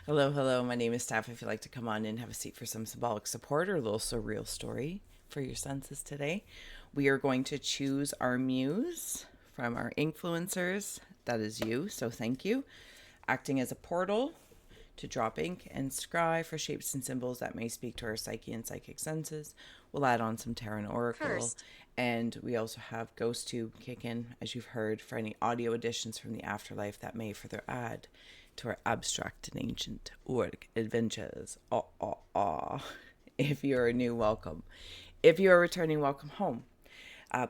Hello, hello. My name is Steph. If you'd like to come on in, have a seat for some symbolic support or a little surreal story for your senses today, we are going to choose our muse from our influencers. That is you, so thank you. Acting as a portal to drop ink, and scry for shapes and symbols that may speak to our psyche and psychic senses. We'll add on some tarot and oracle. Cursed. And we also have Ghost Tube kick in, as you've heard, for any audio additions from the afterlife that may further add to our abstract and ancient orc adventures. If you're new, welcome. If you are returning, welcome home.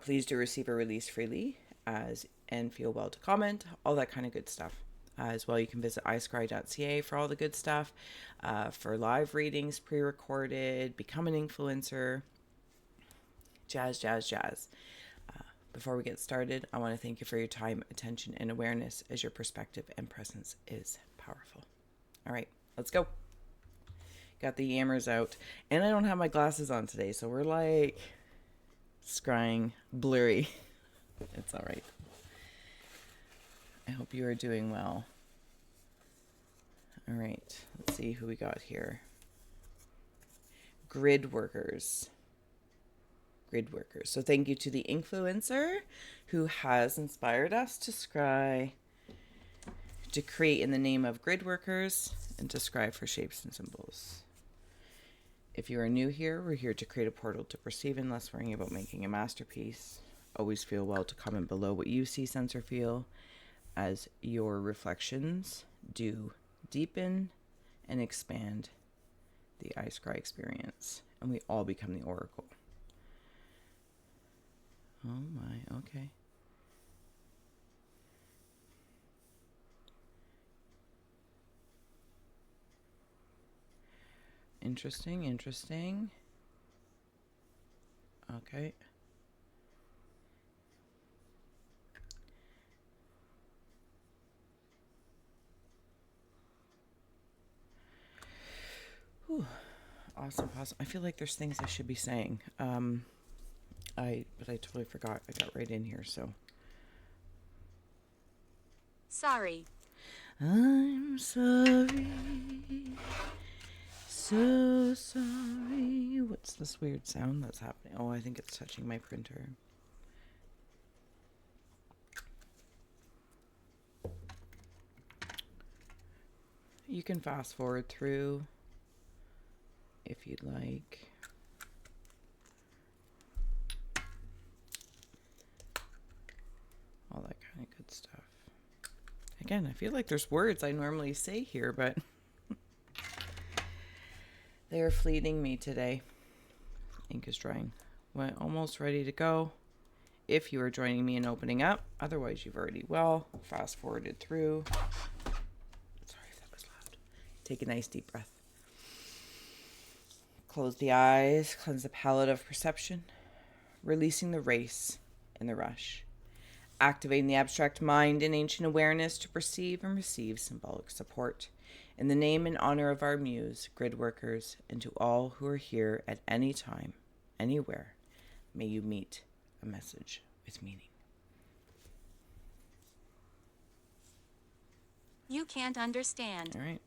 Please do receive or release freely and feel well to comment, all that kind of good stuff. As well, you can visit iscry.ca for all the good stuff, for live readings, pre-recorded, become an influencer, jazz. Before we get started, I want to thank you for your time, attention, and awareness, as your perspective and presence is powerful. All right, let's go. Got the yammers out, and I don't have my glasses on today, so we're like scrying blurry. It's all right. I hope you are doing well. All right, let's see who we got here. Grid workers. So thank you to the influencer who has inspired us to scry, to create in the name of grid workers, and to scry for shapes and symbols. If you are new here, we're here to create a portal to perceive and less worrying about making a masterpiece. Always feel well to comment below what you see, sense, or feel, as your reflections do deepen and expand the iScry experience, and we all become the oracle. Oh my, okay. Interesting. Okay. Whew. Awesome. I feel like there's things I should be saying. But I totally forgot. I got right in here, so. Sorry. I'm sorry. So sorry. What's this weird sound that's happening? Oh, I think it's touching my printer. You can fast forward through if you'd like. All that kind of good stuff. Again, I feel like there's words I normally say here, but they are fleeting me today. Ink is drying. We're almost ready to go. If you are joining me in opening up, otherwise you've already fast forwarded through. Sorry if that was loud. Take a nice deep breath. Close the eyes, cleanse the palette of perception, releasing the race and the rush. Activating the abstract mind and ancient awareness to perceive and receive symbolic support. In the name and honor of our muse, grid workers, and to all who are here at any time, anywhere, may you meet a message with meaning. You can't understand. All right.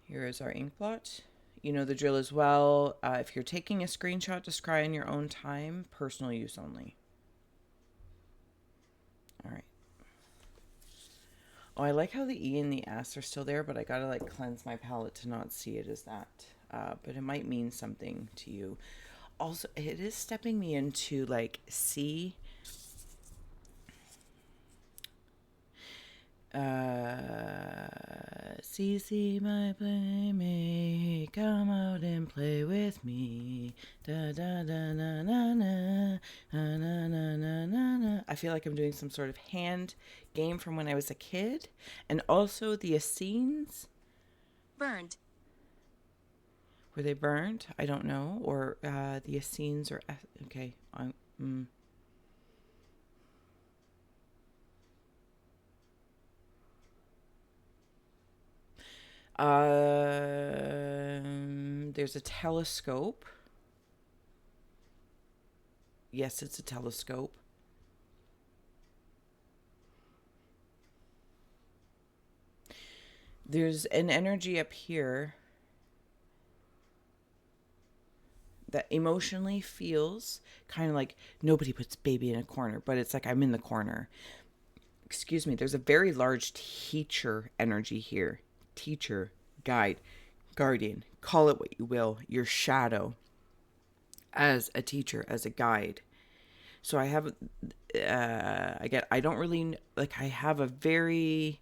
Here is our Inkblot. You know the drill as well. If you're taking a screenshot to scry in your own time, personal use only. All right. Oh, I like how the E and the S are still there, but I gotta like cleanse my palette to not see it as that. But it might mean something to you. Also, it is stepping me into like C. See, my playmate, come out and play with me. Da da da na na na na na na na na. I feel like I'm doing some sort of hand game from when I was a kid, and also the Essenes. Burned. Were they burned? I don't know. Or the Essenes or okay. There's a telescope. Yes, it's a telescope. There's an energy up here that emotionally feels kind of like nobody puts baby in a corner, but it's like I'm in the corner. Excuse me. There's a very large teacher energy here. Teacher, guide, guardian, call it what you will, your shadow as a teacher, as a guide. So I have, I don't really, like, I have a very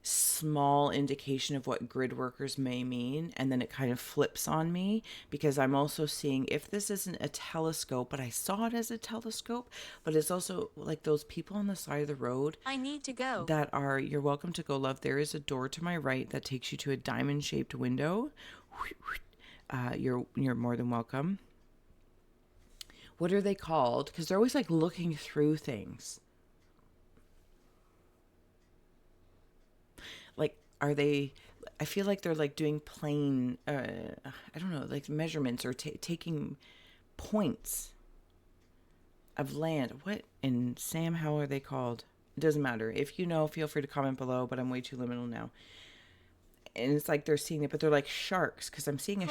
small indication of what grid workers may mean, and then it kind of flips on me because I'm also seeing, if this isn't a telescope, but I saw it as a telescope, but it's also like those people on the side of the road I need to go. that are, you're welcome to go, love. There is a door to my right that takes you to a diamond shaped window. You're more than welcome. What are they called? Because they're always like looking through things. Like, are they, I feel like they're like doing plane, I don't know, like measurements or taking points of land. What in Sam, how are they called? It doesn't matter. If you know, feel free to comment below, but I'm way too liminal now. And it's like they're seeing it, but they're like sharks, because I'm seeing a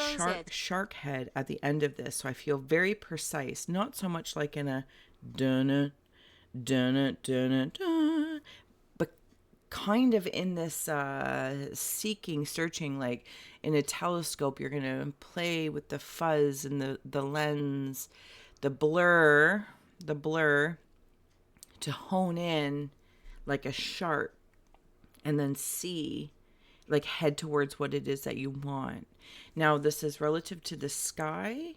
shark head at the end of this. So I feel very precise, not so much like in a dun dun dun dun, but kind of in this seeking, searching, like in a telescope. You're gonna play with the fuzz and the lens, the blur to hone in like a shark, and then see, like, head towards what it is that you want. Now, this is relative to the sky,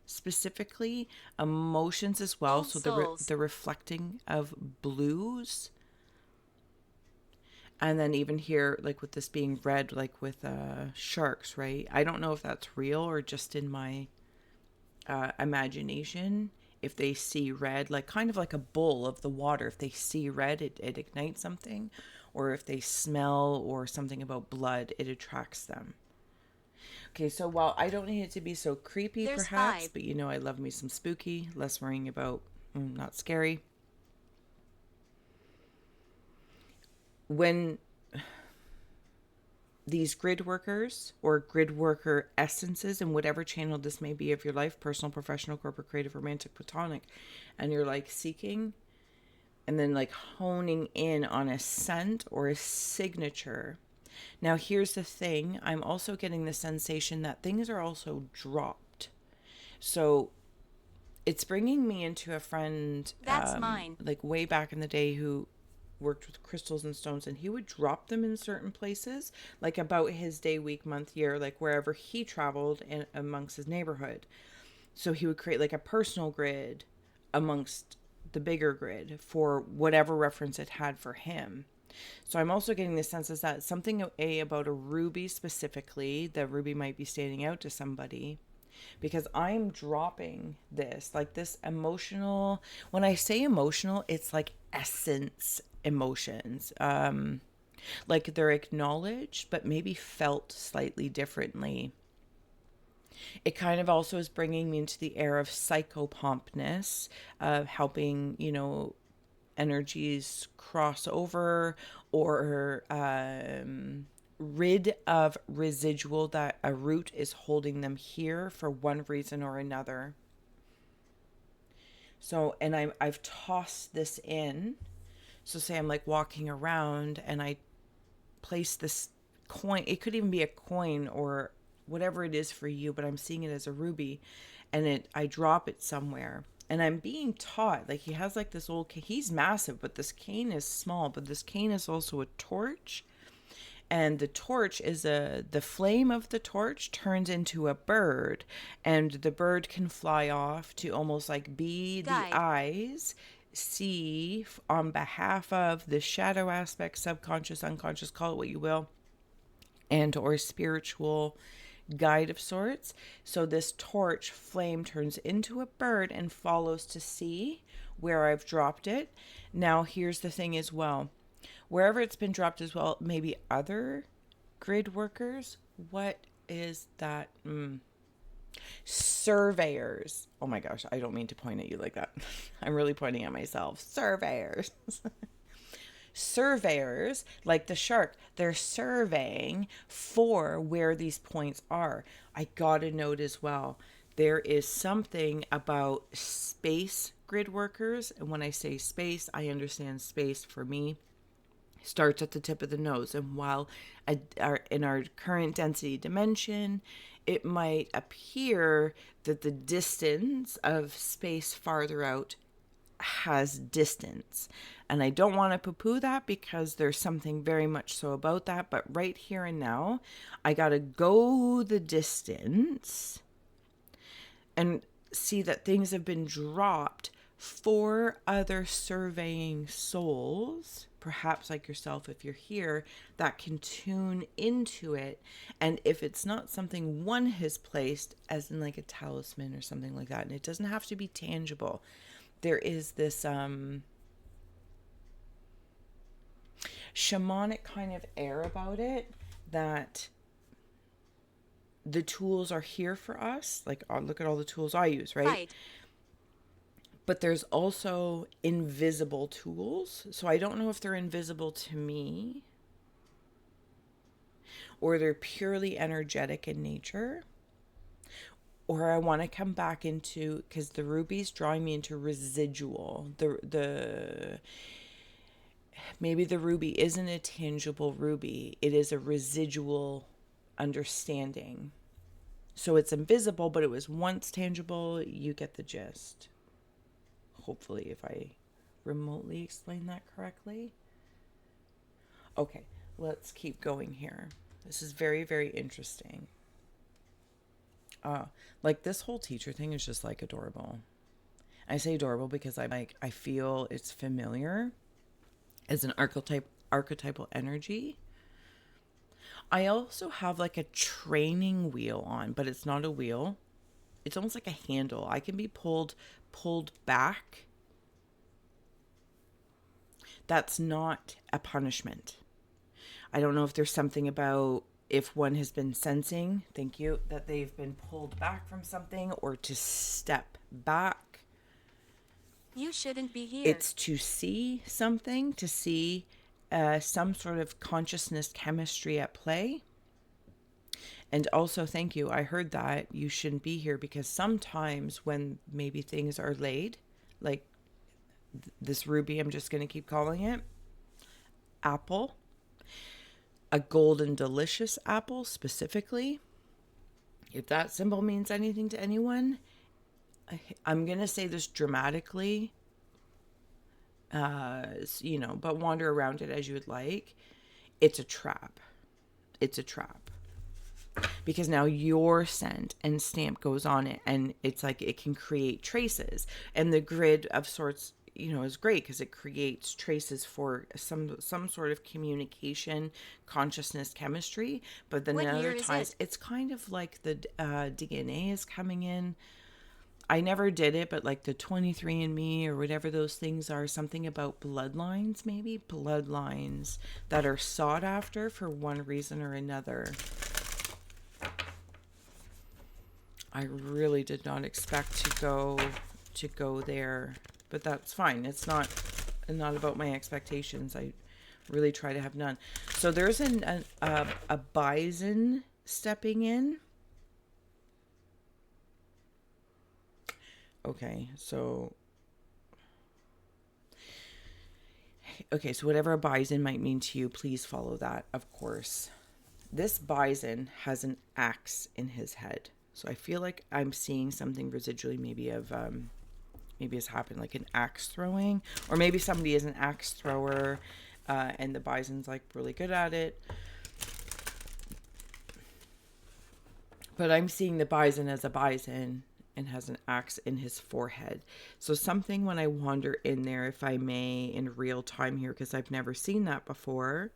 specifically emotions as well. Old So souls. the reflecting of blues, and then even here, like with this being red, like with sharks, right? I don't know if that's real or just in my imagination. If they see red, like kind of like a bull of the water, if they see red, it ignites something. Or if they smell or something about blood, it attracts them. Okay, so while I don't need it to be so creepy, There's perhaps, 5. but you know I love me some spooky, less worrying about not scary. When these grid workers or grid worker essences, in whatever channel this may be of your life, personal, professional, corporate, creative, romantic, platonic, and you're like seeking and then like honing in on a scent or a signature. Now, here's the thing. I'm also getting the sensation that things are also dropped. So it's bringing me into a friend, That's mine. like way back in the day, who worked with crystals and stones, and he would drop them in certain places, like about his day, week, month, year, like wherever he traveled in amongst his neighborhood. So he would create like a personal grid amongst the bigger grid for whatever reference it had for him. So I'm also getting the sense is that something about a ruby specifically, the ruby might be standing out to somebody, because I'm dropping this, like this emotional, when I say emotional, it's like essence emotions. Like they're acknowledged, but maybe felt slightly differently. It kind of also is bringing me into the air of psychopompness, helping, energies cross over or rid of residual that a root is holding them here for one reason or another. So, and I've tossed this in. So say I'm like walking around and I place this coin. It could even be a coin or whatever it is for you, but I'm seeing it as a ruby, and I drop it somewhere. And I'm being taught, like he has like this old cane. He's massive, but this cane is small. But this cane is also a torch, and the torch is the flame of the torch turns into a bird, and the bird can fly off to almost like be the Guide. eyes, see on behalf of the shadow aspect, subconscious, unconscious, call it what you will, and or spiritual guide of sorts. So this torch flame turns into a bird and follows to see where I've dropped it. Now here's the thing as well. Wherever it's been dropped as well, maybe other grid workers. What is that? Surveyors. Oh my gosh, I don't mean to point at you like that. I'm really pointing at myself. Surveyors. Surveyors, like the shark, they're surveying for where these points are. I got a note as well. There is something about space grid workers. And when I say space, I understand space for me starts at the tip of the nose. And while in our current density dimension, it might appear that the distance of space farther out has distance. And I don't want to poo-poo that because there's something very much so about that. But right here and now, I got to go the distance and see that things have been dropped for other surveying souls, perhaps like yourself if you're here, that can tune into it. And if it's not something one has placed, as in like a talisman or something like that, and it doesn't have to be tangible, there is this shamanic kind of air about it that the tools are here for us. Like, oh, look at all the tools I use, right? Fight. But there's also invisible tools. So I don't know if they're invisible to me or they're purely energetic in nature. Or I want to come back into, because the ruby's drawing me into residual. Maybe the ruby isn't a tangible ruby. It is a residual understanding. So it's invisible, but it was once tangible. You get the gist. Hopefully, if I remotely explain that correctly. Okay, let's keep going here. This is very, very interesting. Like this whole teacher thing is just like adorable. I say adorable because I feel it's familiar as an archetypal energy. I also have like a training wheel on, but it's not a wheel. It's almost like a handle. I can be pulled back. That's not a punishment. I don't know if there's something about if one has been sensing, thank you, that they've been pulled back from something or to step back. You shouldn't be here. It's to see something, to see some sort of consciousness chemistry at play. And also, thank you, I heard that you shouldn't be here because sometimes when maybe things are laid, like this ruby, I'm just going to keep calling it, apple, a golden delicious apple specifically, if that symbol means anything to anyone, I'm going to say this dramatically, but wander around it as you would like. It's a trap. It's a trap. Because now your scent and stamp goes on it, and it's like it can create traces. And the grid of sorts, is great because it creates traces for some sort of communication, consciousness, chemistry. But then other times, it's kind of like the DNA is coming in. I never did it, but like the 23andMe or whatever those things are, something about bloodlines, maybe bloodlines that are sought after for one reason or another. I really did not expect to go there, but that's fine. It's not about my expectations. I really try to have none. So there's a bison stepping in. Okay, so whatever a bison might mean to you, please follow that, of course. This bison has an axe in his head. So I feel like I'm seeing something residually maybe it's happened, like an axe throwing, or maybe somebody is an axe thrower and the bison's like really good at it. But I'm seeing the bison as a bison and has an axe in his forehead. So something when I wander in there, if I may, in real time here, because I've never seen that before,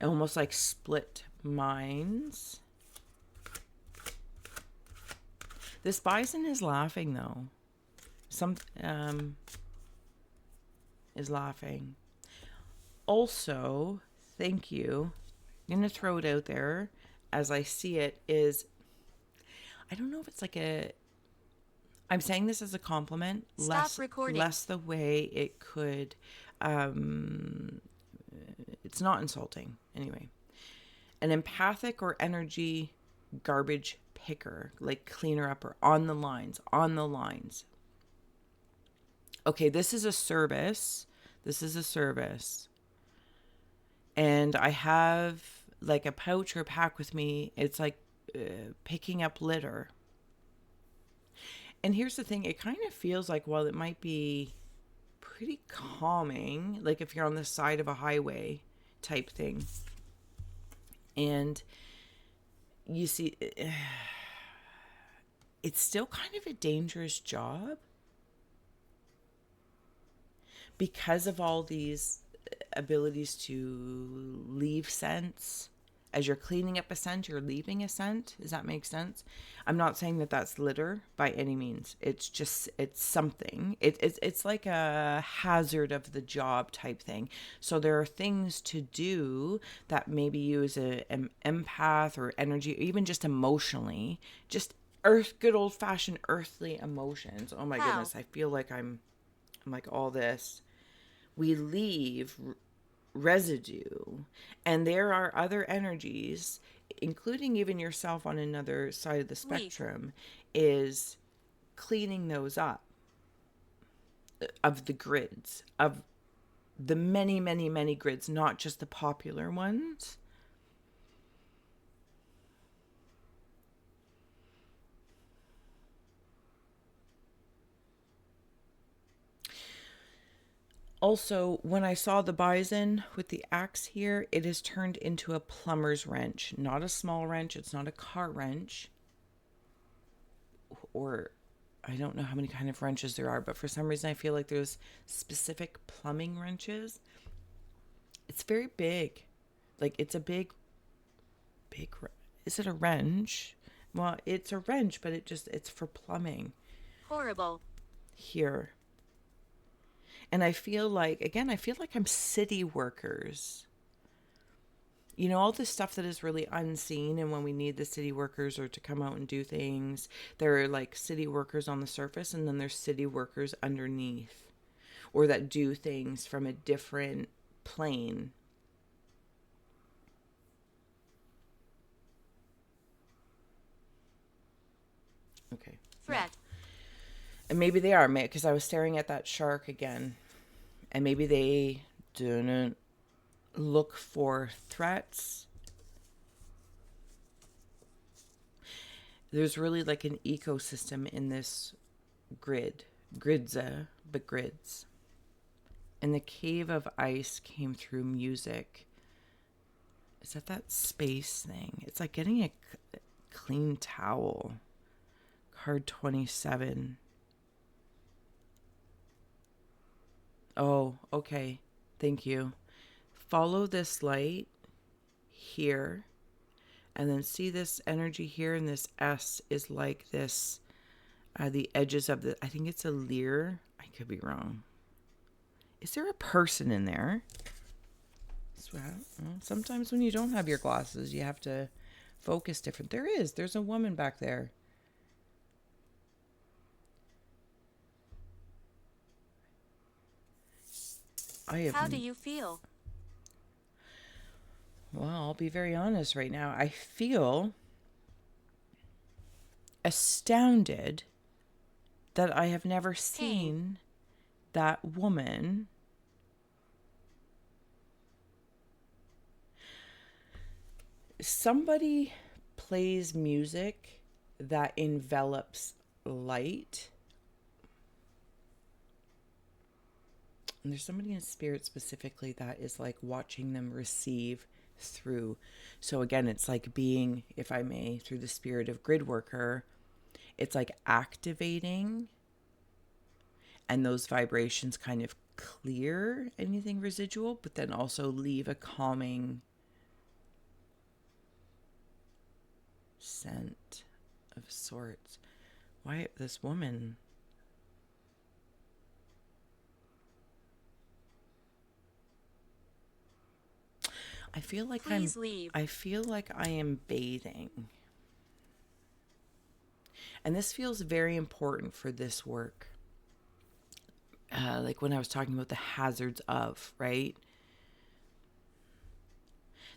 almost like split minds. This bison is laughing though. Is laughing. Also, thank you. I'm going to throw it out there as I see it is, I don't know if it's like a I'm saying this as a compliment, Stop recording. less the way it could. Um, it's not insulting anyway. An empathic or energy garbage picker, like cleaner upper on the lines, on the lines. Okay, this is a service. This is a service. And I have like a pouch or pack with me. It's like picking up litter. And here's the thing, it kind of feels like, while it might be pretty calming, like if you're on the side of a highway type thing, and you see, it's still kind of a dangerous job because of all these abilities to leave scents. As you're cleaning up a scent, you're leaving a scent. Does that make sense? I'm not saying that that's litter by any means. It's just, it's something. It's like a hazard of the job type thing. So there are things to do that maybe you as an empath or energy, or even just emotionally, just good old fashioned earthly emotions. Oh my goodness, I feel like I'm like all this. We leave residue, and there are other energies, including even yourself on another side of the spectrum, is cleaning those up, of the grids, of the many, many, many grids, not just the popular ones. Also, when I saw the bison with the axe here, it is turned into a plumber's wrench. Not a small wrench. It's not a car wrench. Or I don't know how many kind of wrenches there are, but for some reason I feel like there's specific plumbing wrenches. It's very big. Like, it's a big, big, is it a wrench? Well, it's a wrench, but it's for plumbing. Horrible. Here. And I feel like, again, I feel like I'm city workers. You know, all this stuff that is really unseen, and when we need the city workers or to come out and do things, there are like city workers on the surface, and then there's city workers underneath, or that do things from a different plane. Okay. Threat. And maybe they are, because I was staring at that shark again, and maybe they didn't look for threats. There's really like an ecosystem in this grids. And the cave of ice came through music. Is that space thing? It's like getting a clean towel. Card 27. Oh, okay. Thank you. Follow this light here, and then see this energy here, and this S is like this, the edges of the, I think it's a leer. I could be wrong. Is there a person in there? Well, sometimes when you don't have your glasses, you have to focus different. There's a woman back there. How do you feel? Well, I'll be very honest right now. I feel astounded that I have never seen that woman. Somebody plays music that envelops light. And there's somebody in spirit specifically that is like watching them receive through. So again, it's like being, if I may, through the spirit of grid worker, it's like activating, and those vibrations kind of clear anything residual, but then also leave a calming scent of sorts. Why this woman? I feel like Please leave. I feel like I am bathing. And this feels very important for this work. Like when I was talking about the hazards of, right?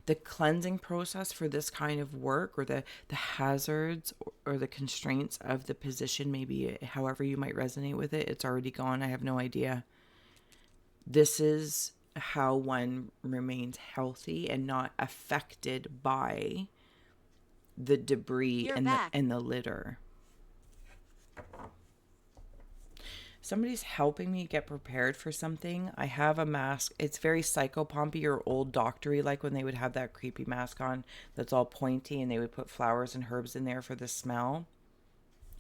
The cleansing process for this kind of work, or the hazards or the constraints of the position, maybe however you might resonate with it, it's already gone. I have no idea. This is how one remains healthy and not affected by the debris and the litter. Somebody's helping me get prepared for something. I have a mask. It's very psychopompy or old doctory, like when they would have that creepy mask on that's all pointy and they would put flowers and herbs in there for the smell.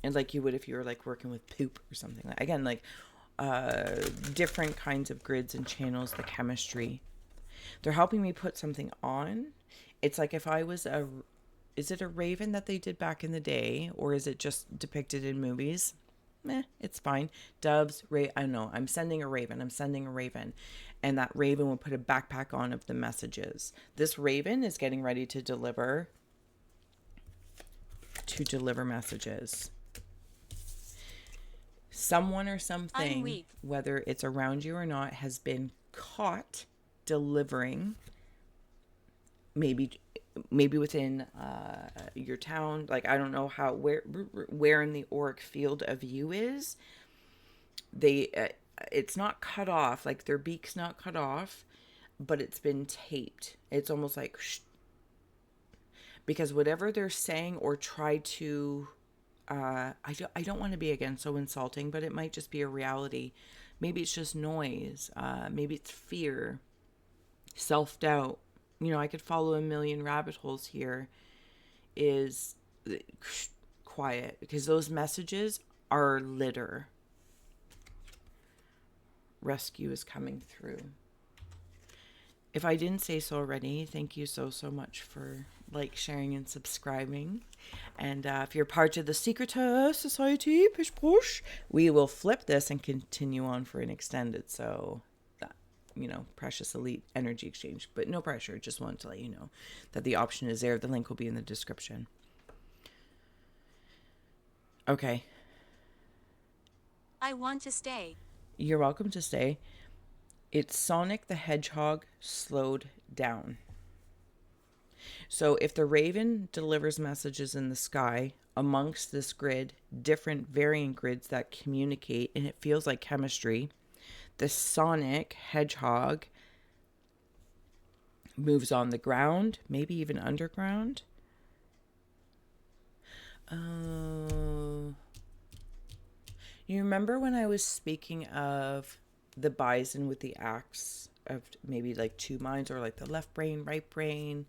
And like you would if you were like working with poop or something. Again, like different kinds of grids and channels, the chemistry. They're helping me put something on. It's like if I was is it a raven that they did back in the day, or is it just depicted in movies? It's fine. Doves, I don't know. I'm sending a raven. And that raven will put a backpack on of the messages. This raven is getting ready to deliver messages. Someone or something, whether it's around you or not, has been caught delivering, maybe within your town. Like, I don't know where in the auric field of you is. It's not cut off, like their beak's not cut off, but it's been taped. It's almost like because whatever they're saying or try to I don't want to be, again, so insulting, but it might just be a reality. Maybe it's just noise. Maybe it's fear, self-doubt. I could follow a million rabbit holes here. Is quiet, because those messages are litter. Rescue is coming through. If I didn't say so already, thank you so much for sharing and subscribing. And if you're part of the Secret Society, push, we will flip this and continue on for an extended. So that, precious elite energy exchange, but no pressure. Just wanted to let you know that the option is there. The link will be in the description. Okay. I want to stay. You're welcome to stay. It's Sonic the Hedgehog slowed down. So if the raven delivers messages in the sky amongst this grid, different varying grids that communicate, and it feels like chemistry, the Sonic Hedgehog moves on the ground, maybe even underground. You remember when I was speaking of the bison with the axe of maybe like two minds, or like the left brain, right brain?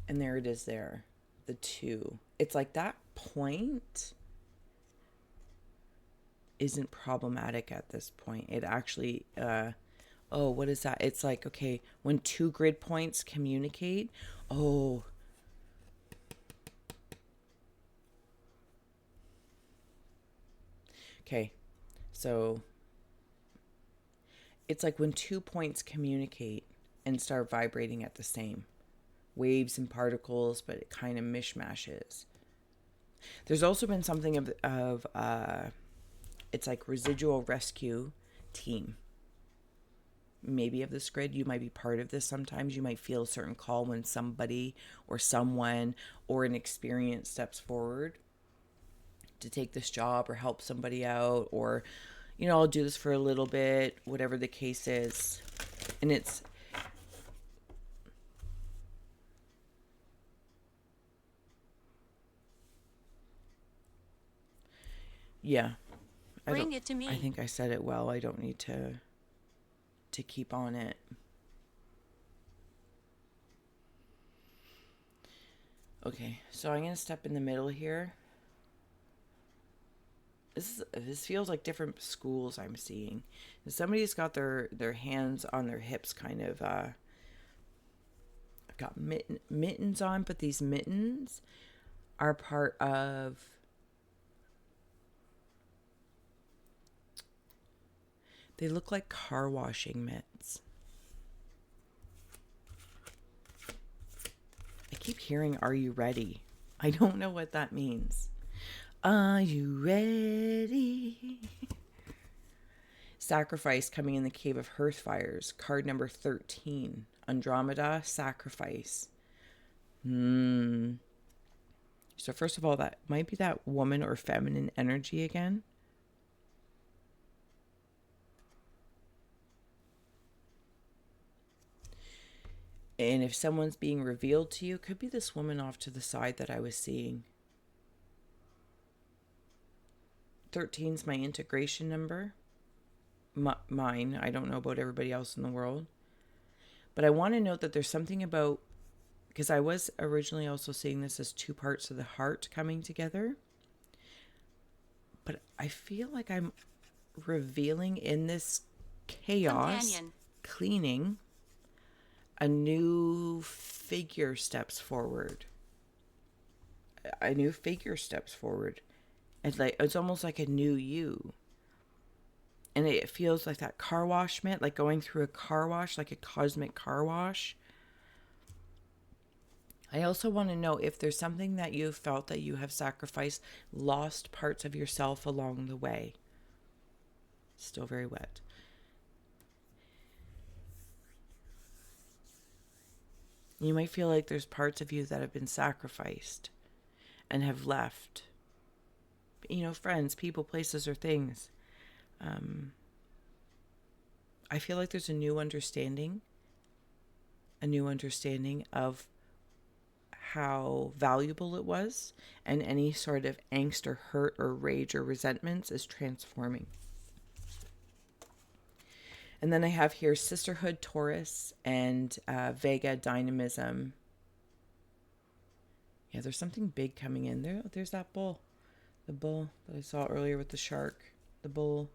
And there it is there, the two. It's like that point isn't problematic at this point. It actually, what is that? It's like, okay, when two grid points communicate, okay, so it's like when 2 points communicate and start vibrating at the same. Waves and particles, but it kind of mishmashes. There's also been something of it's like residual rescue team. Maybe of this grid, you might be part of this. Sometimes you might feel a certain call when somebody or someone or an experience steps forward to take this job or help somebody out, or I'll do this for a little bit, whatever the case is. And it's Bring it to me. I think I said it well. I don't need to keep on it. Okay, so I'm going to step in the middle here. This feels like different schools I'm seeing. Somebody's got their hands on their hips, kind of got mittens on, but these mittens are part of they look like car washing mitts. I keep hearing, "Are you ready?" I don't know what that means. Are you ready? Sacrifice coming in the Cave of Hearthfires. Card number 13. Andromeda, Sacrifice. So first of all, that might be that woman or feminine energy again. And if someone's being revealed to you, could be this woman off to the side that I was seeing. 13 is my integration number. Mine. I don't know about everybody else in the world. But I want to note that there's something about, because I was originally also seeing this as two parts of the heart coming together. But I feel like I'm revealing in this chaos, Companion. cleaning, a new figure steps forward. A new figure steps forward. It's almost like a new you. And it feels like that car wash mitt, like going through a car wash, like a cosmic car wash. I also want to know if there's something that you felt that you have sacrificed, lost parts of yourself along the way. Still very wet. You might feel like there's parts of you that have been sacrificed and have left. You know, friends, people, places, or things. I feel like there's a new understanding of how valuable it was, and any sort of angst or hurt or rage or resentments is transforming. And then I have here Sisterhood, Taurus, and Vega, Dynamism. Yeah, there's something big coming in. There's that bull. The bull that I saw earlier with the shark. The bull.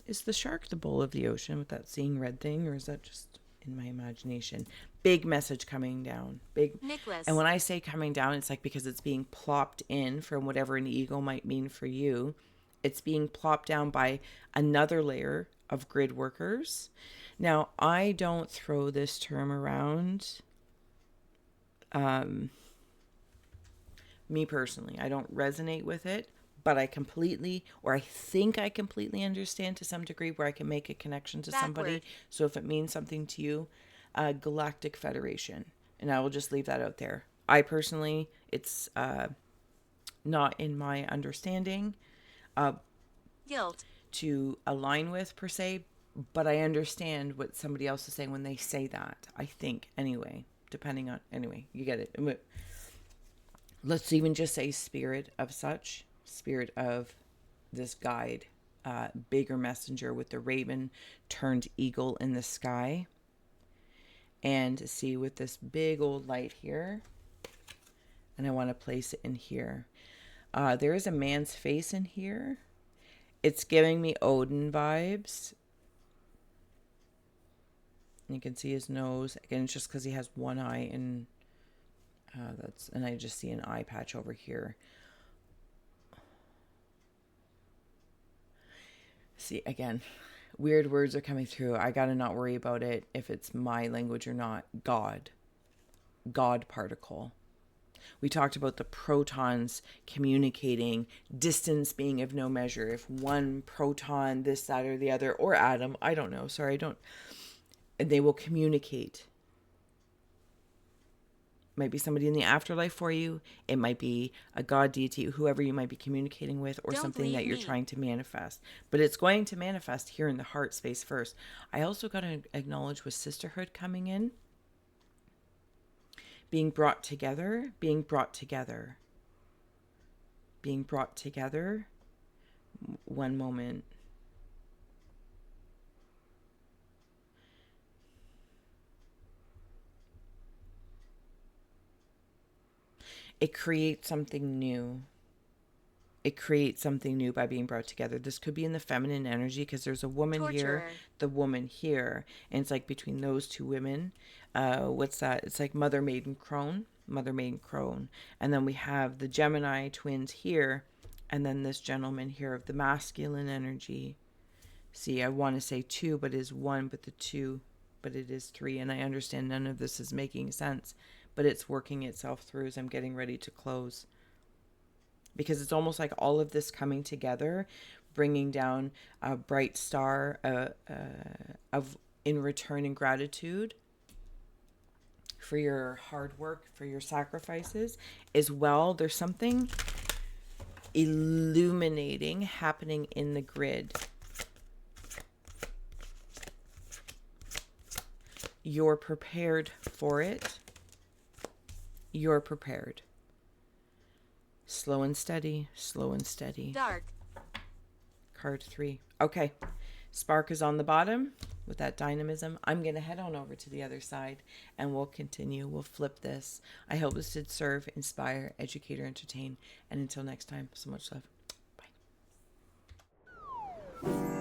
Is the shark the bull of the ocean with that seeing red thing, or is that just in my imagination? Big message coming down. Big. Nicholas. And when I say coming down, it's like because it's being plopped in from whatever an ego might mean for you. It's being plopped down by another layer of grid workers. Now, I don't throw this term around. Me personally, I don't resonate with it, but I completely, or I think I completely understand to some degree where I can make a connection to somebody. So if it means something to you, Galactic Federation, and I will just leave that out there. I personally, it's not in my understanding Guilt. to align with per se, but I understand what somebody else is saying when they say that. I think anyway, depending on, anyway, you get it. Let's even just say spirit of this guide, bigger messenger with the raven turned eagle in the sky. And see, with this big old light here, and I want to place it in here. There is a man's face in here. It's giving me Odin vibes. You can see his nose. Again, it's just because he has one eye, and and I just see an eye patch over here. See, again, weird words are coming through. I gotta not worry about it if it's my language or not. God particle. We talked about the protons communicating, distance being of no measure. If one proton, this, that, or the other, or atom, I don't know. Sorry, I don't. They will communicate. Might be somebody in the afterlife for you. It might be a god, deity, whoever you might be communicating with, or something that you're trying to manifest. But it's going to manifest here in the heart space first. I also got to acknowledge with sisterhood coming in, being brought together. One moment. It creates something new. By being brought together. This could be in the feminine energy because there's a woman here, the woman here, and it's like between those two women. What's that? It's like mother, maiden, crone, and then we have the Gemini twins here, and then this gentleman here of the masculine energy. See, I want to say two, but it is one, but it is three, and I understand none of this is making sense, but it's working itself through as I'm getting ready to close. because it's almost like all of this coming together, bringing down a bright star of in return in gratitude for your hard work, for your sacrifices as well. There's something illuminating happening in the grid. You're prepared for it. You're prepared. Slow and steady, slow and steady. Dark. Card 3. Okay. Spark is on the bottom with that dynamism. I'm going to head on over to the other side and we'll continue. We'll flip this. I hope this did serve, inspire, educate, or entertain. And until next time, so much love. Bye.